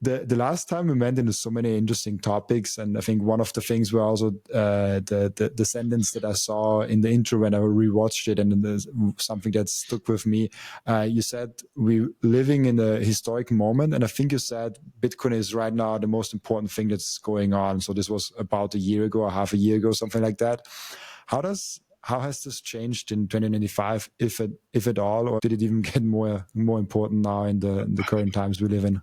the last time we went into so many interesting topics, and I think one of the things were also the sentence that I saw in the intro when I rewatched it, and there's something that stuck with me. You said we're living in a historic moment, and I think you said Bitcoin is right now the most important thing that's going on. So this was about a year ago or half a year ago, something like that. How has this changed in 2025, if at all, or did it even get more important now in the current times we live in?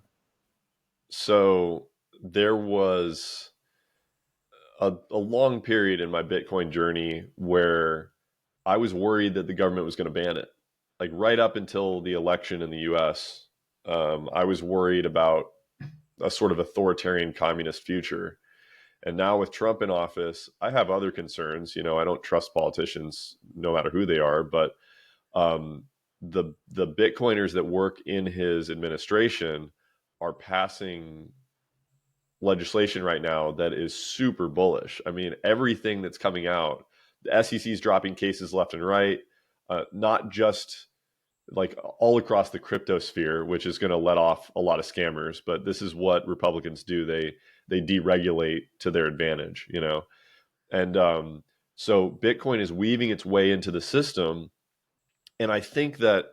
So there was a long period in my Bitcoin journey where I was worried that the government was going to ban it. Like right up until the election in the US, I was worried about a sort of authoritarian communist future. And now with Trump in office, I have other concerns. You know, I don't trust politicians no matter who they are, but the Bitcoiners that work in his administration are passing legislation right now that is super bullish. I mean, everything that's coming out, the SEC is dropping cases left and right, not just like all across the crypto sphere, which is going to let off a lot of scammers. But this is what Republicans do. They deregulate to their advantage, you know? And so Bitcoin is weaving its way into the system. And I think that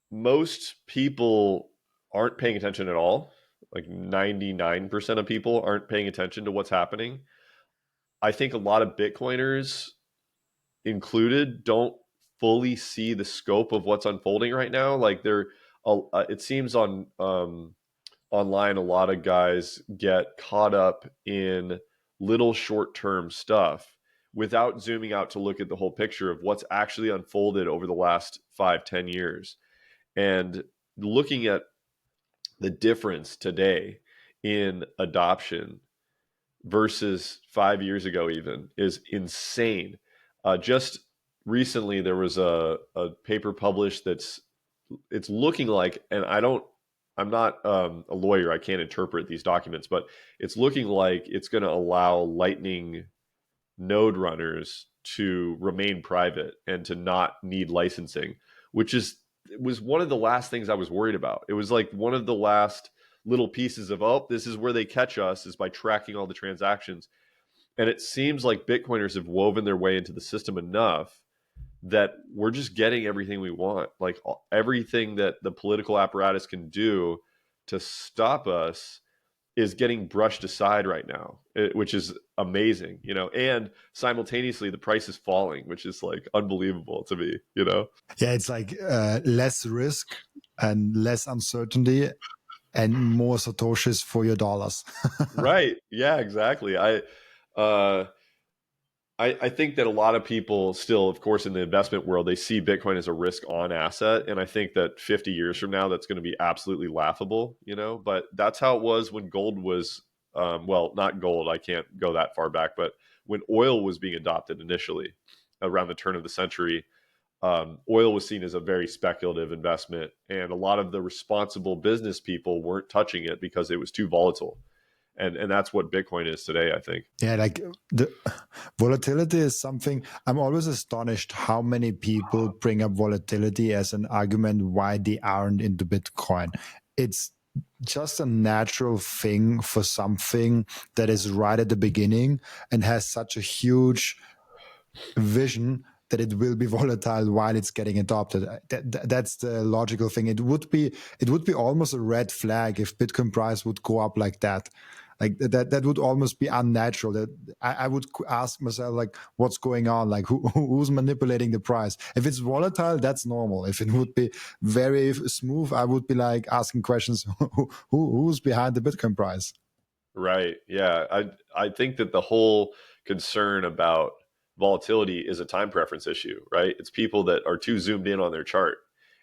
most people aren't paying attention at all. Like 99% of people aren't paying attention to what's happening. I think a lot of Bitcoiners included don't fully see the scope of what's unfolding right now. Like it seems on online, a lot of guys get caught up in little short-term stuff without zooming out to look at the whole picture of what's actually unfolded over the last 5-10 years. And looking at the difference today in adoption versus 5 years ago even is insane. Just recently, there was a paper published it's looking like, and I'm not a lawyer, I can't interpret these documents, but it's looking like it's going to allow Lightning node runners to remain private and to not need licensing, which was one of the last things I was worried about. It was like one of the last little pieces of, oh, this is where they catch us, is by tracking all the transactions. And it seems like Bitcoiners have woven their way into the system enough that we're just getting everything we want. Like everything that the political apparatus can do to stop us is getting brushed aside right now, which is amazing, you know, and simultaneously the price is falling, which is like unbelievable to me, you know? Yeah, it's like less risk and less uncertainty and more Satoshis for your dollars. Right. Yeah, exactly. I think that a lot of people still, of course, in the investment world, they see Bitcoin as a risk on asset. And I think that 50 years from now, that's going to be absolutely laughable, you know, but that's how it was when gold was, well, not gold, I can't go that far back, but when oil was being adopted initially around the turn of the century, oil was seen as a very speculative investment. And a lot of the responsible business people weren't touching it because it was too volatile. And that's what Bitcoin is today, I think. Yeah, like the volatility is something I'm always astonished how many people bring up volatility as an argument why they aren't into Bitcoin. It's just a natural thing for something that is right at the beginning and has such a huge vision that it will be volatile while it's getting adopted. That's the logical thing. It would be almost a red flag if Bitcoin price would go up like that. Like that would almost be unnatural. That I would ask myself, like, what's going on? Like, who's manipulating the price? If it's volatile, that's normal. If it would be very smooth, I would be like asking questions: who's behind the Bitcoin price? Right. Yeah. I think that the whole concern about volatility is a time preference issue, right? It's people that are too zoomed in on their chart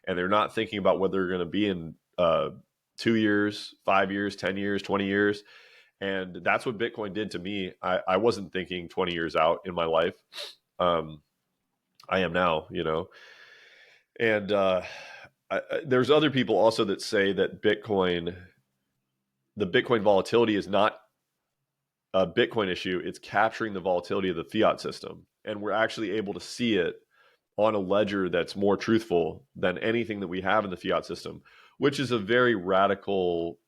and they're not thinking about what they're going to be in 2 years, 5 years, 10 years, 20 years. And that's what Bitcoin did to me. I wasn't thinking 20 years out in my life. I am now, you know. And there's other people also that say that the Bitcoin volatility is not a Bitcoin issue. It's capturing the volatility of the fiat system. And we're actually able to see it on a ledger that's more truthful than anything that we have in the fiat system, which is a very radical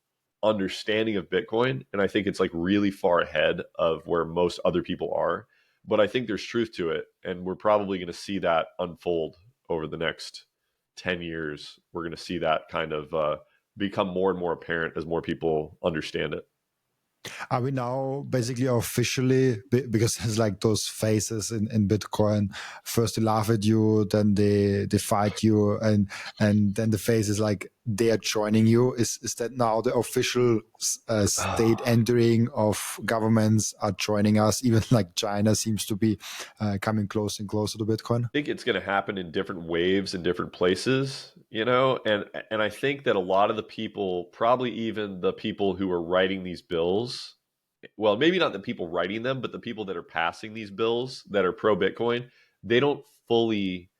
understanding of Bitcoin, and I think it's like really far ahead of where most other people are. But I think there's truth to it, and we're probably going to see that unfold over the next 10 years. We're going to see that kind of become more and more apparent as more people understand it. Are we now basically officially, because there's like those phases in Bitcoin? First they laugh at you, then they fight you, and then the phase is like they are joining you. Is that now the official state entering of governments are joining us? Even like China seems to be coming closer and closer to Bitcoin. I think it's going to happen in different waves in different places, you know, and I think that a lot of the people, probably even the people who are writing these bills, well, maybe not the people writing them, but the people that are passing these bills that are pro Bitcoin, they don't fully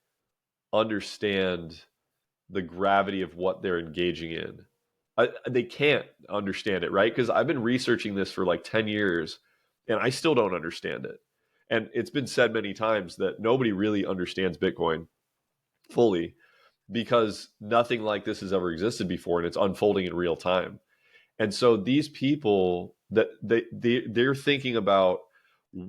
understand the gravity of what they're engaging in. They can't understand it, right? Because I've been researching this for like 10 years and I still don't understand it. And it's been said many times that nobody really understands Bitcoin fully because nothing like this has ever existed before and it's unfolding in real time. And so these people that they're thinking about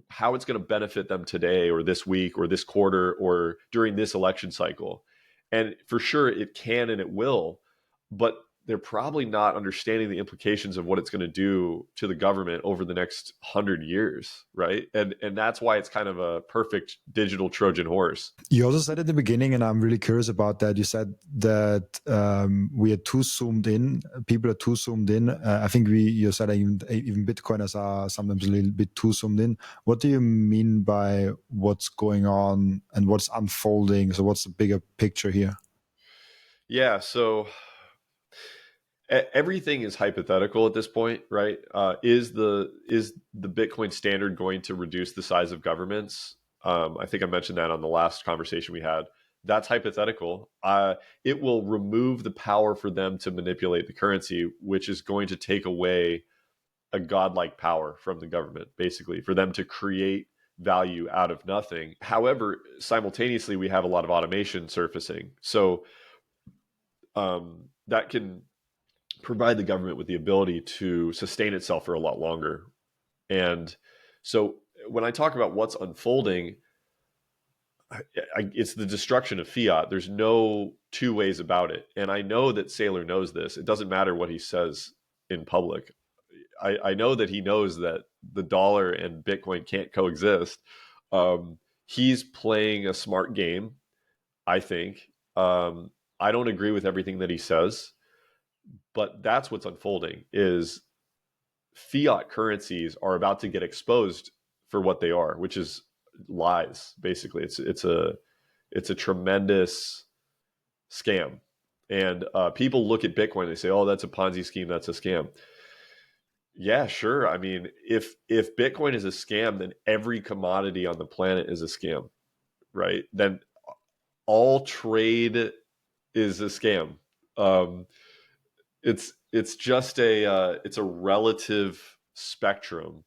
how it's going to benefit them today or this week or this quarter or during this election cycle. And for sure it can and it will, but they're probably not understanding the implications of what it's going to do to the government over the next 100 years, right? And that's why it's kind of a perfect digital Trojan horse. You also said at the beginning, and I'm really curious about that. You said that we are too zoomed in. People are too zoomed in. I think you said even Bitcoiners are sometimes a little bit too zoomed in. What do you mean by what's going on and what's unfolding? So what's the bigger picture here? Yeah, so everything is hypothetical at this point, right? Is the Bitcoin standard going to reduce the size of governments? I think I mentioned that on the last conversation we had. That's hypothetical. It will remove the power for them to manipulate the currency, which is going to take away a godlike power from the government, basically, for them to create value out of nothing. However, simultaneously, we have a lot of automation surfacing, so that can provide the government with the ability to sustain itself for a lot longer. And so when I talk about what's unfolding, it's the destruction of fiat. There's no two ways about it. And I know that Saylor knows this. It doesn't matter what he says in public. I know that he knows that the dollar and Bitcoin can't coexist. He's playing a smart game, I think. I don't agree with everything that he says, but that's what's unfolding is fiat currencies are about to get exposed for what they are, which is lies. Basically, it's a tremendous scam, and people look at Bitcoin and they say, "Oh, that's a Ponzi scheme. That's a scam." Yeah, sure. I mean, if Bitcoin is a scam, then every commodity on the planet is a scam, right? Then all trade is a scam. Um, it's just it's a relative spectrum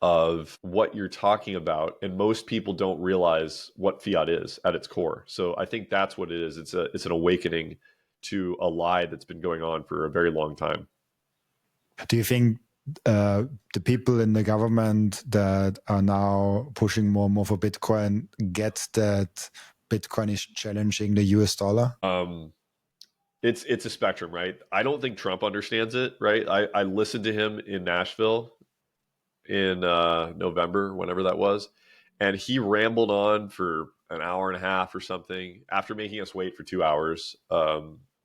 of what you're talking about, and most people don't realize what fiat is at its core. So I think that's what it is. It's an awakening to a lie that's been going on for a very long time. Do you think the people in the government that are now pushing more and more for Bitcoin get that Bitcoin is challenging the US dollar? It's a spectrum, right? I don't think Trump understands it, right? I listened to him in Nashville in November, whenever that was, and he rambled on for an hour and a half or something after making us wait for 2 hours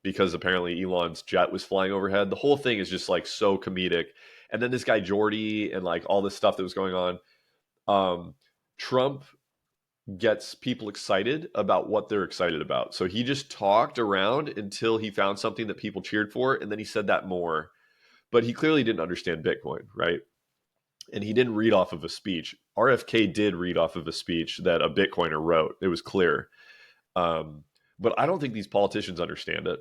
because apparently Elon's jet was flying overhead. The whole thing is just like so comedic. And then this guy Jordy and like all this stuff that was going on. Trump gets people excited about what they're excited about. So he just talked around until he found something that people cheered for, and then he said that more. But he clearly didn't understand Bitcoin, right? And he didn't read off of a speech. RFK did read off of a speech that a Bitcoiner wrote. It was clear. But I don't think these politicians understand it.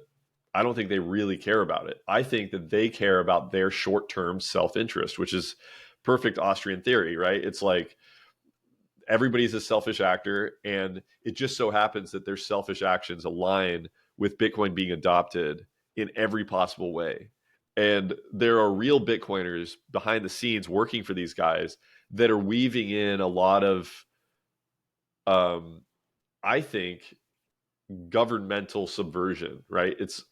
I don't think they really care about it. I think that they care about their short-term self-interest, which is perfect Austrian theory, right? It's like everybody's a selfish actor, and it just so happens that their selfish actions align with Bitcoin being adopted in every possible way. And there are real Bitcoiners behind the scenes working for these guys that are weaving in a lot of, I think, governmental subversion, right? It's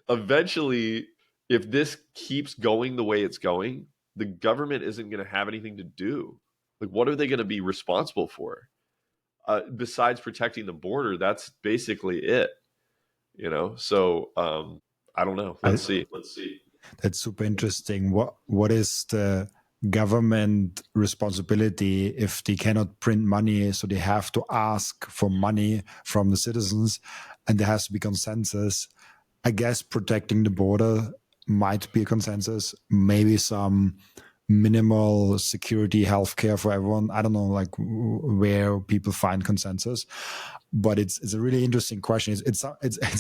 eventually, if this keeps going the way it's going, the government isn't going to have anything to do. Like, what are they going to be responsible for? Besides protecting the border, that's basically it, you know? So, I don't know. I, Let's see. that's super interesting. What is the government responsibility if they cannot print money, so they have to ask for money from the citizens, and there has to be consensus? I guess protecting the border might be a consensus. Maybe some minimal security healthcare for everyone. I don't know, like where people find consensus, but it's a really interesting question. It's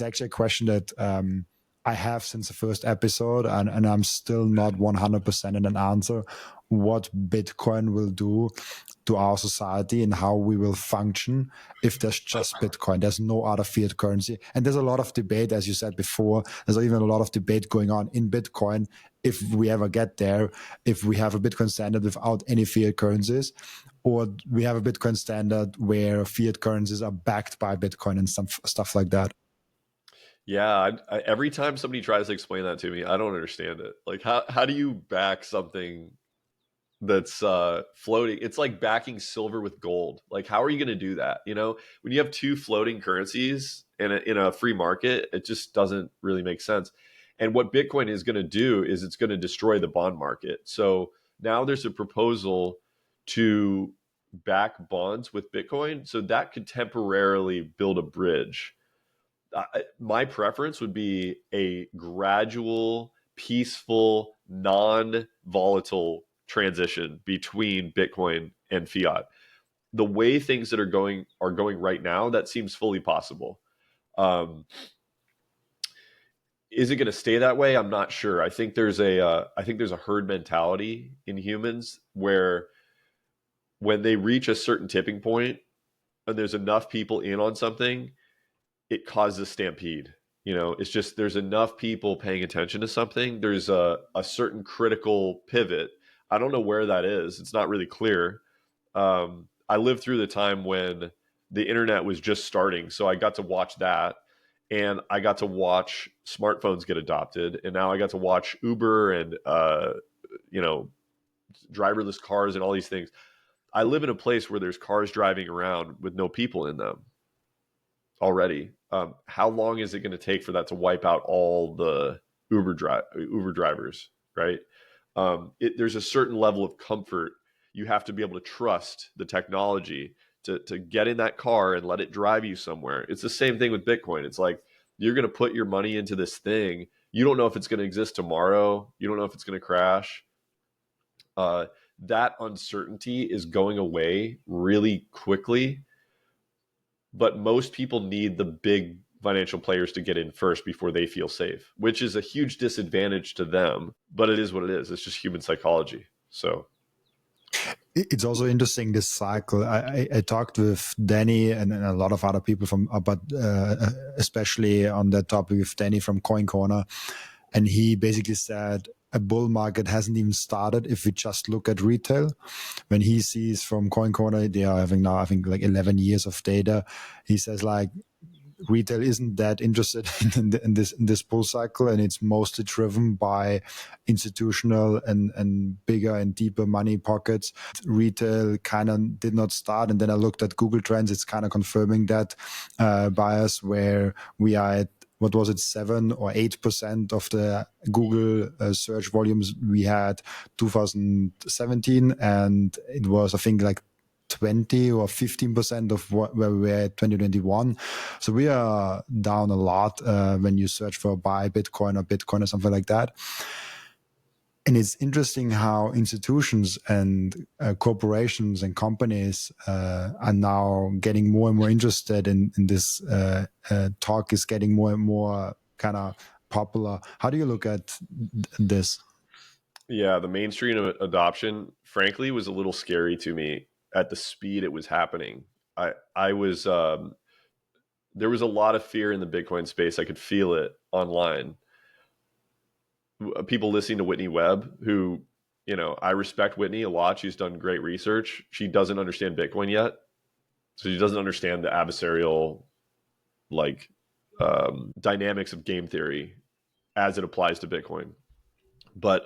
actually a question that I have since the first episode, and I'm still not 100% in an answer. What Bitcoin will do to our society and how we will function if there's just Bitcoin. There's no other fiat currency. And there's a lot of debate, as you said before, there's even a lot of debate going on in Bitcoin if we ever get there, if we have a Bitcoin standard without any fiat currencies, or we have a Bitcoin standard where fiat currencies are backed by Bitcoin and some stuff like that. Yeah, every time somebody tries to explain that to me, I don't understand it. Like, how do you back something that's floating? It's like backing silver with gold. Like, how are you going to do that? You know, when you have two floating currencies in a free market, it just doesn't really make sense. And what Bitcoin is going to do is it's going to destroy the bond market. So now there's a proposal to back bonds with Bitcoin, so that could temporarily build a bridge. My preference would be a gradual, peaceful, non-volatile transition between Bitcoin and fiat. The way things that are going right now, that seems fully possible. Um, is it going to stay that way? I'm not sure. I think there's a herd mentality in humans where when they reach a certain tipping point and there's enough people in on something, it causes a stampede. You know, it's just there's enough people paying attention to something. There's a certain critical pivot. I don't know where that is. It's not really clear. I lived through the time when the internet was just starting, so I got to watch that, and I got to watch smartphones get adopted, and now I got to watch Uber and you know, driverless cars and all these things. I live in a place where there's cars driving around with no people in them already. How long is it going to take for that to wipe out all the Uber drivers? Right? There's a certain level of comfort. You have to be able to trust the technology to get in that car and let it drive you somewhere. It's the same thing with Bitcoin. It's like you're going to put your money into this thing. You don't know if it's going to exist tomorrow. You don't know if it's going to crash. Uh, that uncertainty is going away really quickly, but most people need the big financial players to get in first before they feel safe, which is a huge disadvantage to them. But it is what it is. It's just human psychology. So It's also interesting, this cycle. I talked with Danny and a lot of other people from, but especially on that topic with Danny from Coin Corner, and he basically said a bull market hasn't even started if we just look at retail. When he sees from Coin Corner, they are having now, I think, like 11 years of data. He says like retail isn't that interested in this bull cycle, and it's mostly driven by institutional and bigger and deeper money pockets. Retail kind of did not start, and then I looked at Google Trends. It's kind of confirming that bias, where we are at, what was it, 7 or 8% of the Google search volumes we had 2017, and it was, I think, like 20 or 15% of where we were at 2021. So we are down a lot when you search for buy Bitcoin or something like that. And it's interesting how institutions and corporations and companies are now getting more and more interested in this. Talk is getting more and more kind of popular. How do you look at this? yeah, the mainstream adoption, frankly, was a little scary to me at the speed it was happening. I was there was a lot of fear in the Bitcoin space. I could feel it online. People listening to Whitney Webb, who, I respect Whitney a lot. She's done great research. She doesn't understand Bitcoin yet. So she doesn't understand the adversarial, like, dynamics of game theory as it applies to Bitcoin. But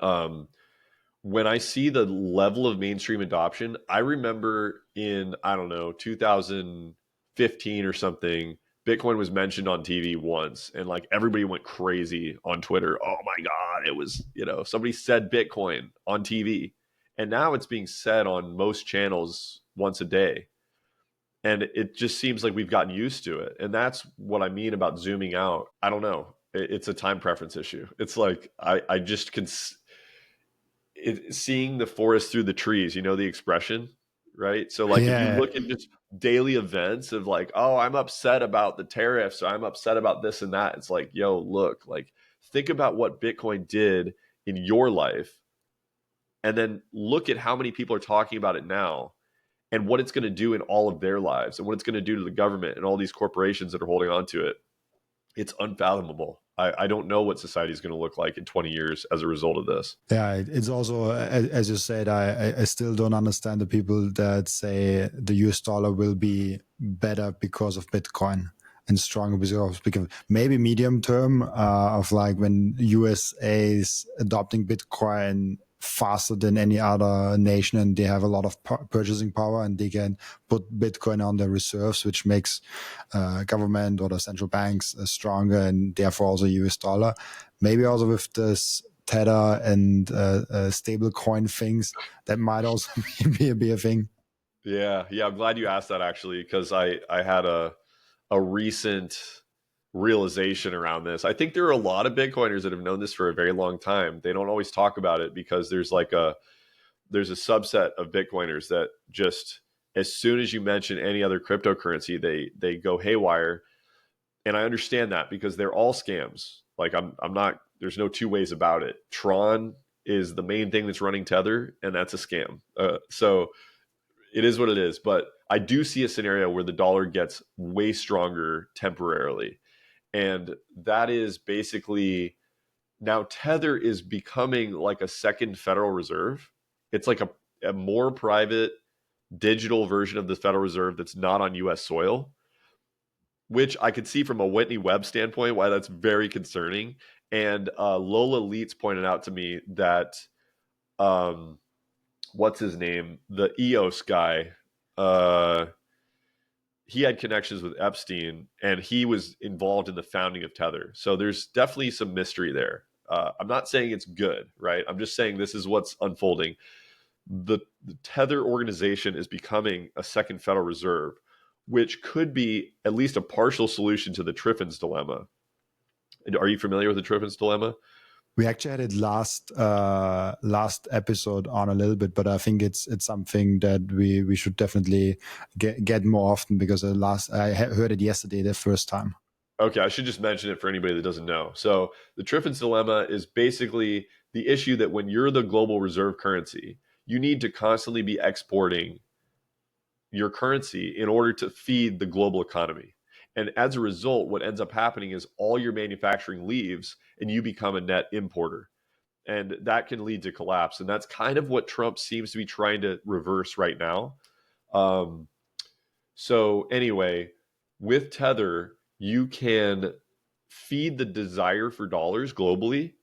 when I see the level of mainstream adoption, I remember in, I don't know, 2015 or something, Bitcoin was mentioned on TV once, and like everybody went crazy on Twitter. Oh my God, it was, somebody said Bitcoin on TV. And now it's being said on most channels once a day. And it just seems like we've gotten used to it. And that's what I mean about zooming out. I don't know. It's a time preference issue. It's like, I just can, seeing the forest through the trees, the expression, right? So like if you Yeah, look at just daily events of like, oh, I'm upset about the tariffs, or I'm upset about this and that, it's like, yo, look, like think about what Bitcoin did in your life, and then look at how many people are talking about it now, and what it's going to do in all of their lives, and what it's going to do to the government and all these corporations that are holding on to it. It's unfathomable. I don't know what society is going to look like in 20 years as a result of this. yeah. It's also, as you said, I still don't understand the people that say the US dollar will be better because of Bitcoin and stronger because of Bitcoin. Maybe medium term of like when USA is adopting Bitcoin faster than any other nation, and they have a lot of purchasing power, and they can put Bitcoin on their reserves, which makes government or the central banks stronger, and therefore also US dollar. Maybe also with this Tether and stable coin things, that might also be a thing. Yeah, I'm glad you asked that, actually, because I had a recent realization around this. I think there are a lot of Bitcoiners that have known this for a very long time. They don't always talk about it because there's a subset of Bitcoiners that just, as soon as you mention any other cryptocurrency, they go haywire. And I understand that because they're all scams. Like I'm not, there's no two ways about it. Tron is the main thing that's running Tether, and that's a scam. So it is what it is. But I do see a scenario where the dollar gets way stronger temporarily. And that is basically, now Tether is becoming like a second Federal Reserve. It's like a more private digital version of the Federal Reserve that's not on US soil, which I could see from a Whitney Webb standpoint why that's very concerning. And Lola Leitz pointed out to me that, what's his name? The EOS guy. He had connections with Epstein, and he was involved in the founding of Tether. So there's definitely some mystery there. I'm not saying it's good, right? I'm just saying this is what's unfolding. The Tether organization is becoming a second Federal Reserve, which could be at least a partial solution to the Triffin's dilemma. Are you familiar with the Triffin's dilemma? We actually had it last episode on a little bit, but I think it's something that we should definitely get more often, because I heard it yesterday the first time. Okay, I should just mention it for anybody that doesn't know. So the Triffin's dilemma is basically the issue that when you're the global reserve currency, you need to constantly be exporting your currency in order to feed the global economy. And as a result, what ends up happening is all your manufacturing leaves and you become a net importer. And that can lead to collapse. And that's kind of what Trump seems to be trying to reverse right now. So, anyway, with Tether, you can feed the desire for dollars globally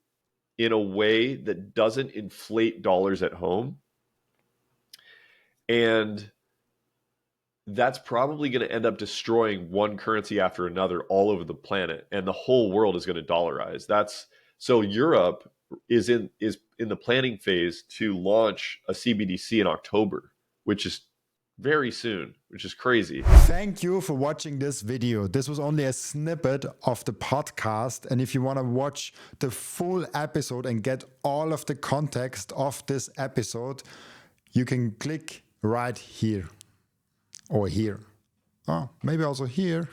in a way that doesn't inflate dollars at home. And that's probably going to end up destroying one currency after another all over the planet, and the whole world is going to dollarize. That's so Europe is in the planning phase to launch a CBDC in October, which is very soon, which is crazy. Thank you for watching this video. This was only a snippet of the podcast, and if you want to watch the full episode and get all of the context of this episode, you can click right here. Or here. Oh, maybe also here.